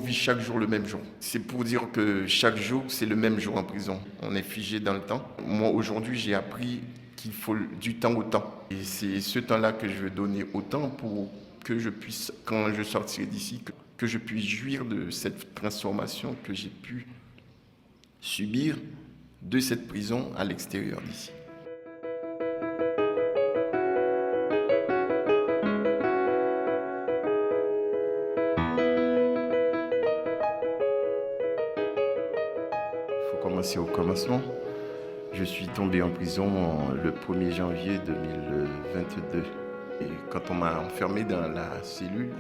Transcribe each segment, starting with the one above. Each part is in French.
vit chaque jour le même jour. C'est pour dire que chaque jour, c'est le même jour en prison. On est figé dans le temps. Moi, aujourd'hui, j'ai appris qu'il faut du temps au temps. Et c'est ce temps-là que je veux donner au temps pour que je puisse, quand je sortirai d'ici, que je puisse jouir de cette transformation que j'ai pu subir de cette prison à l'extérieur d'ici. Il faut commencer au commencement. Je suis tombé en prison le 1er janvier 2022. Et quand on m'a enfermé dans la cellule,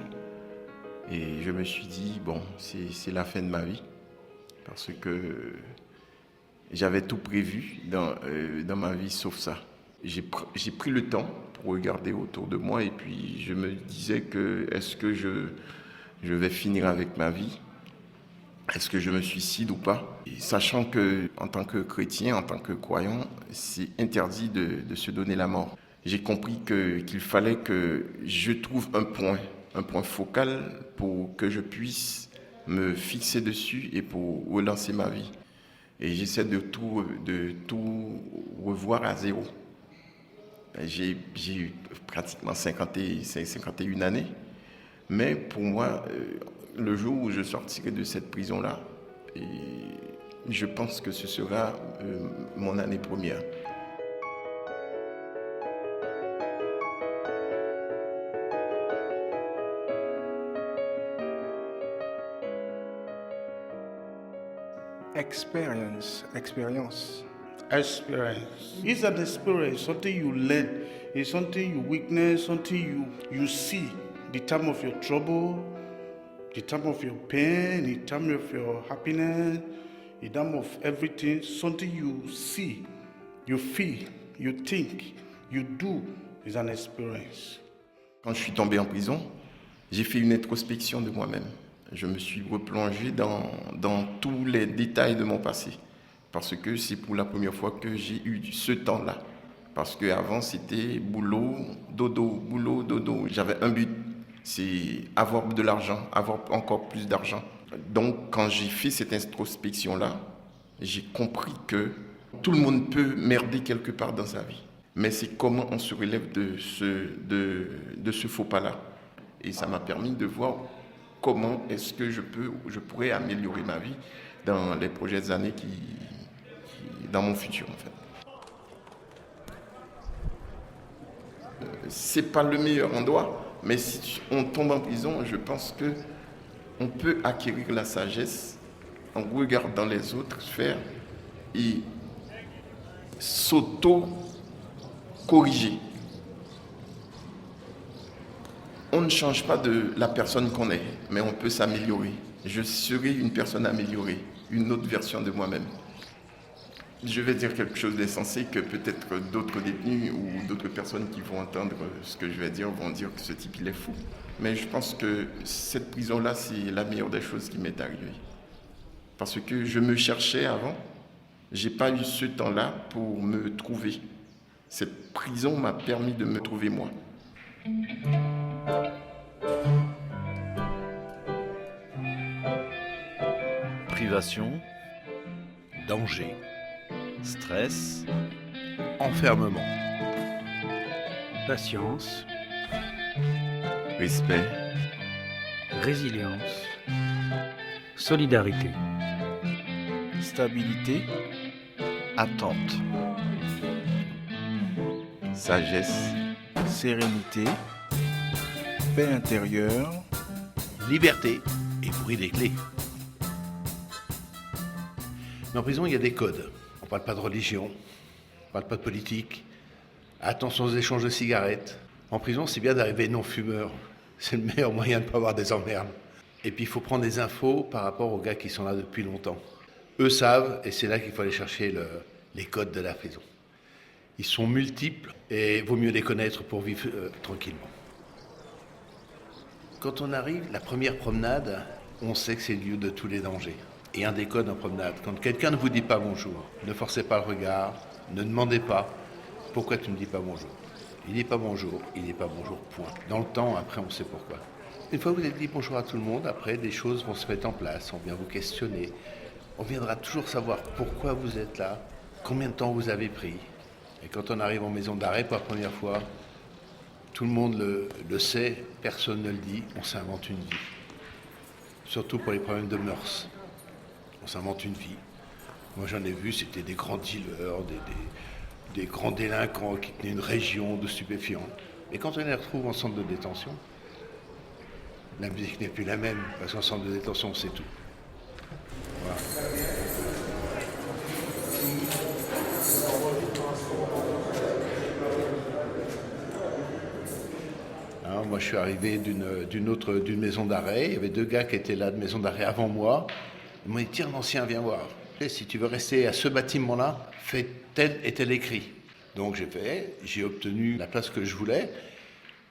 et je me suis dit, bon, c'est la fin de ma vie. Parce que j'avais tout prévu dans ma vie sauf ça. J'ai pris le temps pour regarder autour de moi et puis je me disais que est-ce que je vais finir avec ma vie? Est-ce que je me suicide ou pas? Et sachant que en tant que chrétien, en tant que croyant, c'est interdit de se donner la mort. J'ai compris qu'il fallait que je trouve un point focal pour que je puisse me fixer dessus et pour relancer ma vie. Et j'essaie de tout revoir à zéro. J'ai eu pratiquement 51 années. Mais pour moi, le jour où je sortirai de cette prison-là, je pense que ce sera mon année première. Experience. Experience. It's an experience, something you learn. It's something you witness, something you see. The time of your trouble, the time of your pain, the time of your happiness, the time of everything. Something you see, you feel, you think, you do is an experience. Quand je suis tombé en prison, j'ai fait une introspection de moi-même. Je me suis replongé dans tous les détails de mon passé. Parce que c'est pour la première fois que j'ai eu ce temps-là. Parce qu'avant, c'était boulot, dodo. J'avais un but, c'est avoir de l'argent, avoir encore plus d'argent. Donc, quand j'ai fait cette introspection-là, j'ai compris que tout le monde peut merder quelque part dans sa vie. Mais c'est comment on se relève de ce faux pas-là. Et ça m'a permis de voir comment est-ce que je pourrais améliorer ma vie dans les prochaines années dans mon futur en fait. C'est pas le meilleur endroit, mais si on tombe en prison, je pense que on peut acquérir la sagesse en regardant les autres faire et s'auto-corriger. On ne change pas de la personne qu'on est, mais on peut s'améliorer. Je serai une personne améliorée, une autre version de moi-même. Je vais dire quelque chose d'essentiel que peut-être d'autres détenus ou d'autres personnes qui vont entendre ce que je vais dire vont dire que ce type il est fou. Mais je pense que cette prison-là, c'est la meilleure des choses qui m'est arrivée. Parce que je me cherchais avant, j'ai pas eu ce temps-là pour me trouver. Cette prison m'a permis de me trouver moi. Privation, danger, stress, enfermement, Patience. Respect, Résilience. Solidarité. stabilité, attente, sagesse, sérénité, Paix intérieure. Liberté et bruit des clés. Mais en prison, il y a des codes. On ne parle pas de religion, on ne parle pas de politique. Attention aux échanges de cigarettes. En prison, c'est bien d'arriver non-fumeur. C'est le meilleur moyen de ne pas avoir des emmerdes. Et puis, il faut prendre des infos par rapport aux gars qui sont là depuis longtemps. Eux savent, et c'est là qu'il faut aller chercher les codes de la prison. Ils sont multiples et il vaut mieux les connaître pour vivre tranquillement. Quand on arrive, la première promenade, on sait que c'est le lieu de tous les dangers. Et un des codes en promenade, quand quelqu'un ne vous dit pas bonjour, ne forcez pas le regard, ne demandez pas pourquoi tu ne me dis pas bonjour. Il n'est pas bonjour, point. Dans le temps, après, on sait pourquoi. Une fois que vous avez dit bonjour à tout le monde, après, des choses vont se mettre en place. On vient vous questionner. On viendra toujours savoir pourquoi vous êtes là, combien de temps vous avez pris. Et quand on arrive en maison d'arrêt pour la première fois, tout le monde le sait, personne ne le dit, on s'invente une vie. Surtout pour les problèmes de mœurs. On s'invente une vie. Moi j'en ai vu, c'était des grands dealers, des grands délinquants qui tenaient une région de stupéfiants. Et quand on les retrouve en centre de détention, la musique n'est plus la même, parce qu'en centre de détention, on sait tout. Voilà. Alors, moi, je suis arrivé d'une maison d'arrêt. Il y avait 2 gars qui étaient là de maison d'arrêt avant moi. Ils m'ont dit, tiens, l'ancien, viens voir. Si tu veux rester à ce bâtiment-là, fais tel et tel écrit. Donc j'ai obtenu la place que je voulais.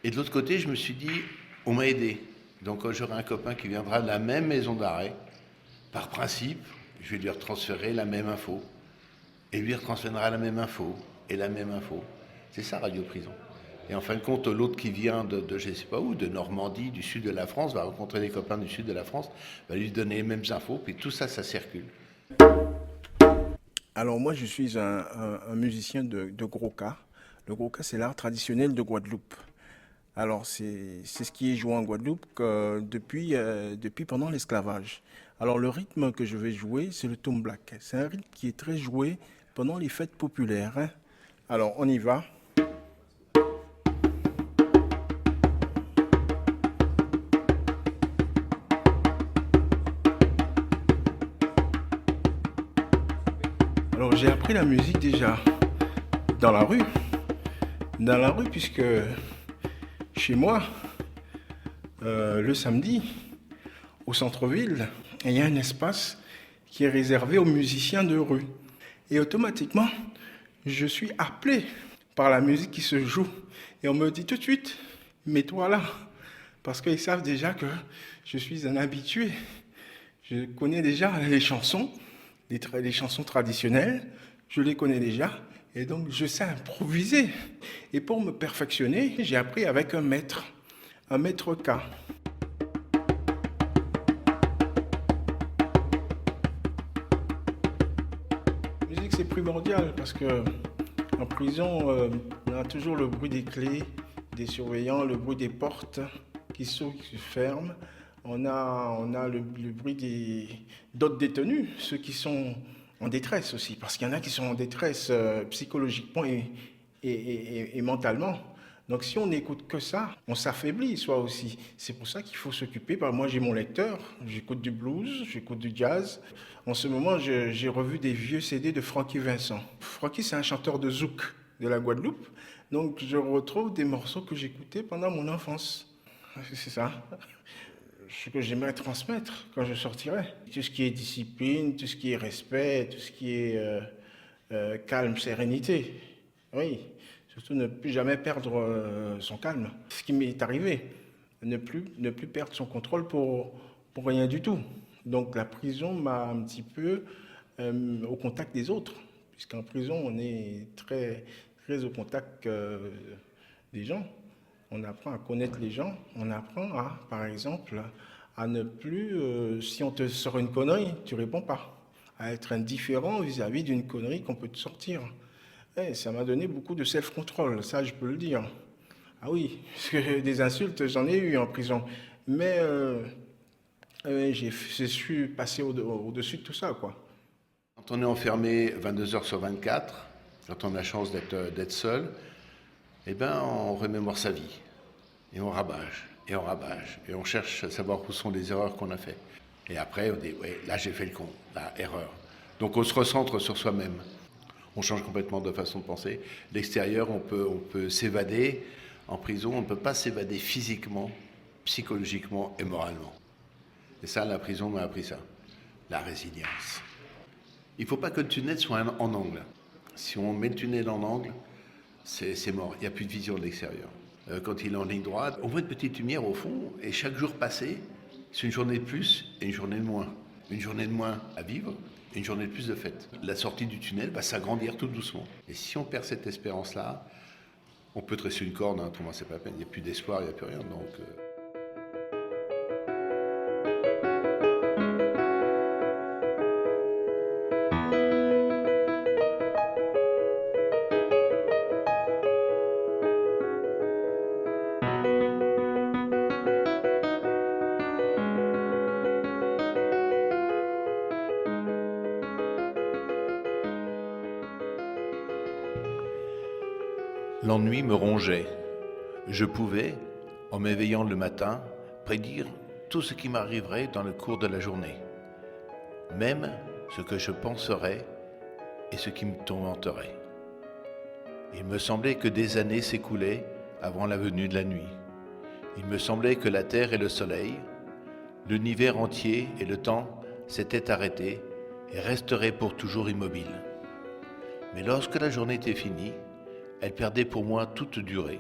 Et de l'autre côté, je me suis dit, on m'a aidé. Donc quand j'aurai un copain qui viendra de la même maison d'arrêt, par principe, je vais lui retransférer la même info. Et lui retransférera la même info, et la même info. C'est ça, Radio Prison. Et en fin de compte, l'autre qui vient de je ne sais pas où, de Normandie, du sud de la France, va rencontrer des copains du sud de la France, va lui donner les mêmes infos, puis tout ça, ça circule. Alors moi, je suis un musicien de Gros-Cas. Le Gros-Cas, c'est l'art traditionnel de Guadeloupe. Alors c'est ce qui est joué en Guadeloupe depuis pendant l'esclavage. Alors le rythme que je vais jouer, c'est le tomblac. C'est un rythme qui est très joué pendant les fêtes populaires, hein. Alors on y va. Alors j'ai appris la musique déjà dans la rue. Dans la rue puisque chez moi, le samedi, au centre-ville, il y a un espace qui est réservé aux musiciens de rue. Et automatiquement, je suis appelé par la musique qui se joue. Et on me dit tout de suite, mets-toi là. Parce qu'ils savent déjà que je suis un habitué. Je connais déjà les chansons, les chansons traditionnelles, je les connais déjà. Et donc, je sais improviser. Et pour me perfectionner, j'ai appris avec un maître K. La musique, c'est primordial parce que en prison, on a toujours le bruit des clés, des surveillants, le bruit des portes qui s'ouvrent, qui se ferment. On a le bruit d'autres détenus, ceux qui sont en détresse aussi, parce qu'il y en a qui sont en détresse psychologiquement et mentalement. Donc si on n'écoute que ça, on s'affaiblit soi aussi. C'est pour ça qu'il faut s'occuper. Moi j'ai mon lecteur, j'écoute du blues, j'écoute du jazz. En ce moment, j'ai revu des vieux CD de Francky Vincent. Francky, c'est un chanteur de zouk de la Guadeloupe. Donc je retrouve des morceaux que j'écoutais pendant mon enfance. C'est ça. Ce que j'aimerais transmettre quand je sortirai. Tout ce qui est discipline, tout ce qui est respect, tout ce qui est calme, sérénité. Oui, surtout ne plus jamais perdre son calme. Ce qui m'est arrivé, ne plus perdre son contrôle pour rien du tout. Donc la prison m'a un petit peu au contact des autres, puisqu'en prison on est très, très au contact des gens. On apprend à connaître les gens, on apprend par exemple, à ne plus, si on te sort une connerie, tu réponds pas, à être indifférent vis-à-vis d'une connerie qu'on peut te sortir. Et ça m'a donné beaucoup de self-control, ça je peux le dire. Ah oui, parce que des insultes, j'en ai eu en prison, mais j'ai su passer au-dessus de tout ça, quoi. Quand on est enfermé 22 heures sur 24, quand on a la chance d'être seul, eh ben, on remémore sa vie. Et on rabâche, et on rabâche. Et on cherche à savoir où sont les erreurs qu'on a faites. Et après, on dit, ouais, là j'ai fait le con, là, erreur. Donc on se recentre sur soi-même. On change complètement de façon de penser. L'extérieur, on peut s'évader. En prison, on ne peut pas s'évader physiquement, psychologiquement et moralement. Et ça, la prison m'a appris ça. La résilience. Il ne faut pas que le tunnel soit en angle. Si on met le tunnel en angle, c'est mort, il n'y a plus de vision de l'extérieur. Quand il est en ligne droite, on voit une petite lumière au fond, et chaque jour passé, c'est une journée de plus et une journée de moins. Une journée de moins à vivre, et une journée de plus de fête. La sortie du tunnel va s'agrandir tout doucement. Et si on perd cette espérance-là, on peut tresser une corde, tout le monde, c'est pas la peine, il n'y a plus d'espoir, il n'y a plus rien. Donc, L'ennui me rongeait. Je pouvais, en m'éveillant le matin, prédire tout ce qui m'arriverait dans le cours de la journée, même ce que je penserais et ce qui me tourmenterait. Il me semblait que des années s'écoulaient avant la venue de la nuit. Il me semblait que la terre et le soleil, l'univers entier et le temps s'étaient arrêtés et resteraient pour toujours immobiles. Mais lorsque la journée était finie, elle perdait pour moi toute durée.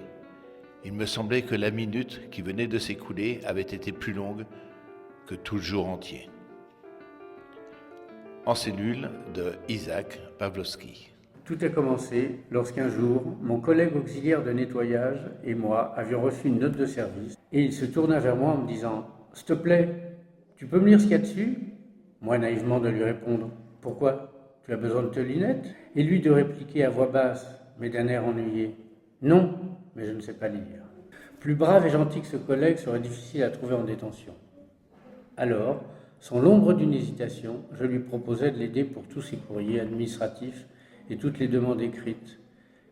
Il me semblait que la minute qui venait de s'écouler avait été plus longue que tout le jour entier. En cellule de Isaac Pavlovsky. Tout a commencé lorsqu'un jour, mon collègue auxiliaire de nettoyage et moi avions reçu une note de service et il se tourna vers moi en me disant « S'il te plaît, tu peux me lire ce qu'il y a dessus ?» Moi naïvement de lui répondre « Pourquoi ? Tu as besoin de tes lunettes ?» Et lui de répliquer à voix basse, mais d'un air ennuyé « Non, mais je ne sais pas lire. » Plus brave et gentil que ce collègue serait difficile à trouver en détention. Alors, sans l'ombre d'une hésitation, je lui proposai de l'aider pour tous ses courriers administratifs et toutes les demandes écrites.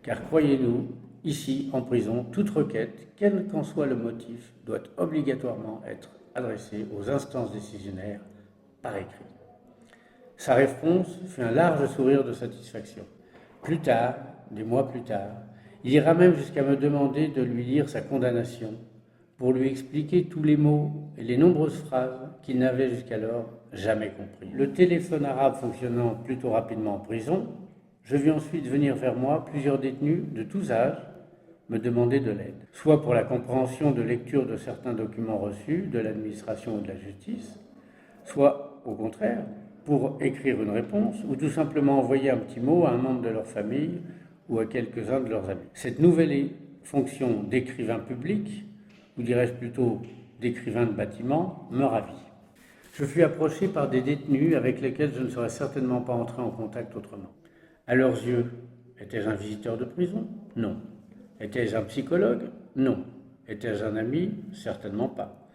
Car croyez-nous, ici, en prison, toute requête, quel qu'en soit le motif, doit obligatoirement être adressée aux instances décisionnaires par écrit. Sa réponse fut un large sourire de satisfaction. Plus tard, des mois plus tard, il ira même jusqu'à me demander de lui lire sa condamnation pour lui expliquer tous les mots et les nombreuses phrases qu'il n'avait jusqu'alors jamais compris. Le téléphone arabe fonctionnant plutôt rapidement en prison, je vis ensuite venir vers moi plusieurs détenus de tous âges me demander de l'aide, soit pour la compréhension de lecture de certains documents reçus de l'administration ou de la justice, soit au contraire pour écrire une réponse ou tout simplement envoyer un petit mot à un membre de leur famille ou à quelques-uns de leurs amis. Cette nouvelle fonction d'écrivain public, ou dirais-je plutôt d'écrivain de bâtiment, me ravit. Je fus approché par des détenus avec lesquels je ne serais certainement pas entré en contact autrement. À leurs yeux, étais-je un visiteur de prison ? Non. Étais-je un psychologue ? Non. Étais-je un ami ? Certainement pas.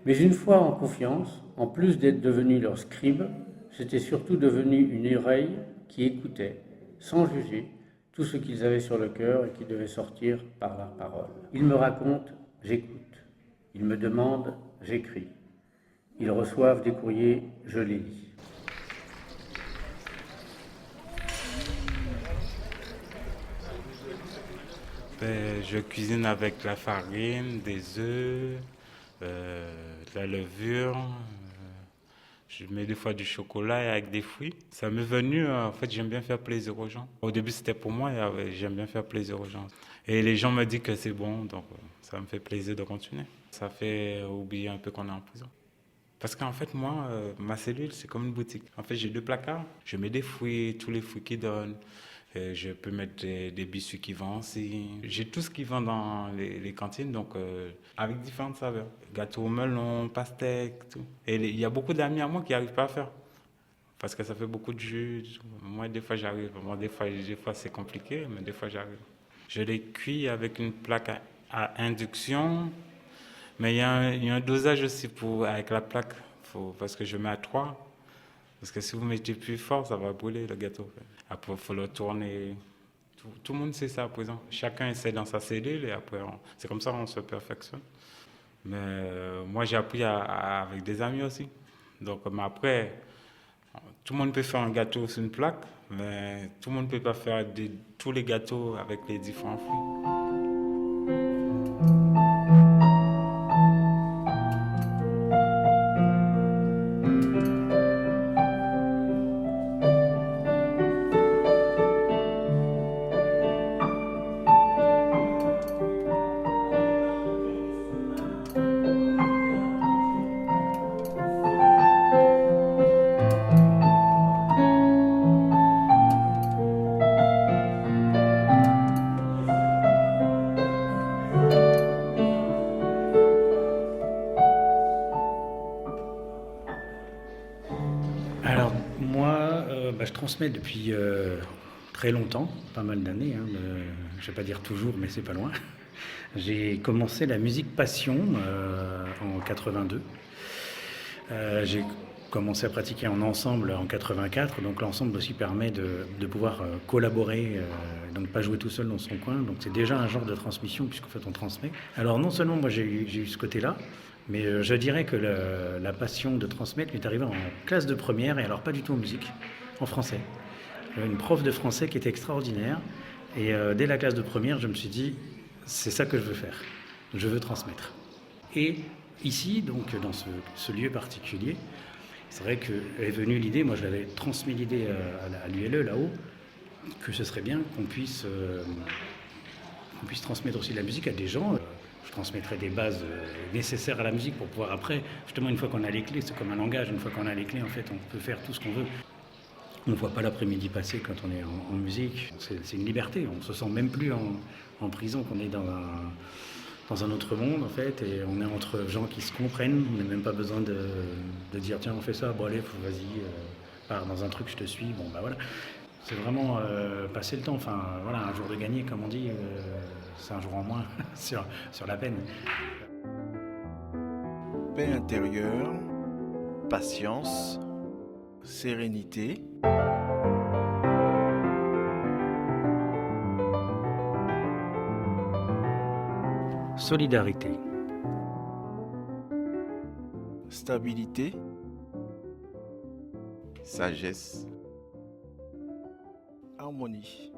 Mais une fois en confiance, en plus d'être devenu leur scribe, j'étais surtout devenu une oreille qui écoutait, sans juger, tout ce qu'ils avaient sur le cœur et qui devait sortir par la parole. Ils me racontent, j'écoute. Ils me demandent, j'écris. Ils reçoivent des courriers, je les lis. Je cuisine avec la farine, des œufs, de la levure. Je mets des fois du chocolat et avec des fruits. Ça m'est venu, en fait, j'aime bien faire plaisir aux gens. Au début, c'était pour moi et j'aime bien faire plaisir aux gens. Et les gens me disent que c'est bon, donc ça me fait plaisir de continuer. Ça fait oublier un peu qu'on est en prison. Parce qu'en fait, moi, ma cellule, c'est comme une boutique. En fait, j'ai 2 placards. Je mets des fruits, tous les fruits qu'ils donnent. Je peux mettre des biscuits qui vendent aussi. J'ai tout ce qui vend dans les cantines, donc avec différentes saveurs. Gâteau au melon, pastèque, tout. Et il y a beaucoup d'amis à moi qui n'arrivent pas à faire. Parce que ça fait beaucoup de jus. Moi, des fois, j'arrive. Bon, des fois, c'est compliqué, mais des fois, j'arrive. Je les cuis avec une plaque à induction. Mais il y a un dosage aussi avec la plaque. Parce que je mets à 3. Parce que si vous mettez plus fort, ça va brûler le gâteau. Après, il faut le tourner. Tout le monde sait ça à présent. Chacun essaie dans sa cellule et après, c'est comme ça qu'on se perfectionne. Mais moi, j'ai appris avec des amis aussi. Donc, mais après, tout le monde peut faire un gâteau sur une plaque, mais tout le monde ne peut pas faire tous les gâteaux avec les différents fruits. Alors, moi, je transmets depuis très longtemps, pas mal d'années, hein, je ne vais pas dire toujours, mais c'est pas loin. J'ai commencé la musique passion en 82. J'ai commencé à pratiquer en ensemble en 84, donc l'ensemble aussi permet de pouvoir collaborer, donc pas jouer tout seul dans son coin, donc c'est déjà un genre de transmission puisqu'en fait on transmet. Alors non seulement moi j'ai eu ce côté-là, mais je dirais que la passion de transmettre m'est arrivée en classe de première, et alors pas du tout en musique, en français. J'avais une prof de français qui était extraordinaire, et dès la classe de première je me suis dit c'est ça que je veux faire, je veux transmettre. Et ici, donc dans ce lieu particulier, c'est vrai qu'est venue l'idée, moi je l'avais transmis l'idée à l'ULE là-haut, que ce serait bien qu'on puisse transmettre aussi de la musique à des gens. Je transmettrais des bases nécessaires à la musique pour pouvoir après, justement une fois qu'on a les clés, c'est comme un langage, une fois qu'on a les clés en fait on peut faire tout ce qu'on veut. On ne voit pas l'après-midi passer quand on est en musique, c'est une liberté, on se sent même plus en prison, qu'on est dans un autre monde en fait, et on est entre gens qui se comprennent, on n'a même pas besoin de dire tiens on fait ça, bon allez vas-y, pars dans un truc, je te suis, bon bah voilà. C'est vraiment passer le temps, enfin voilà, un jour de gagné comme on dit, c'est un jour en moins sur la peine. Paix intérieure, patience, sérénité. Solidarité. Stabilité, Sagesse. harmonie.